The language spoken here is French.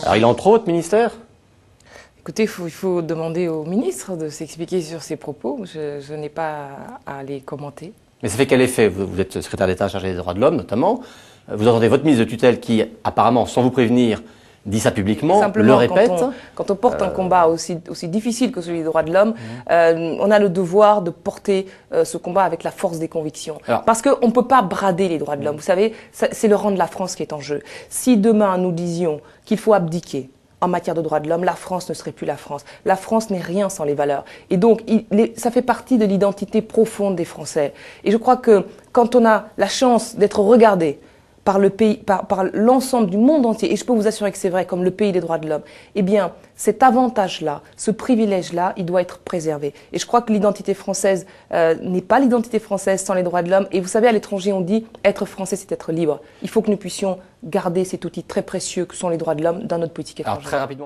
Alors il en trop, votre ministère? Écoutez, il faut demander au ministre de s'expliquer sur ses propos. Je n'ai pas à les commenter. Mais ça fait quel effet? Vous êtes secrétaire d'État chargé des droits de l'homme, notamment. Vous entendez votre ministre de tutelle qui, apparemment, sans vous prévenir, dit ça publiquement, Simplement, le répète. Quand on porte un combat aussi difficile que celui des droits de l'homme, on a le devoir de porter ce combat avec la force des convictions. Parce qu'on ne peut pas brader les droits de l'homme. Vous savez, c'est le rang de la France qui est en jeu. Si demain nous disions qu'il faut abdiquer en matière de droits de l'homme, la France ne serait plus la France. La France n'est rien sans les valeurs. Et donc, ça fait partie de l'identité profonde des Français. Et je crois que quand on a la chance d'être regardé par le pays, par l'ensemble du monde entier, et je peux vous assurer que c'est vrai, comme le pays des droits de l'homme, eh bien, cet avantage-là, ce privilège-là, il doit être préservé. Et je crois que l'identité française n'est pas l'identité française sans les droits de l'homme. Et vous savez, à l'étranger, on dit être français, c'est être libre. Il faut que nous puissions garder cet outil très précieux que sont les droits de l'homme dans notre politique étrangère. Alors, très rapidement.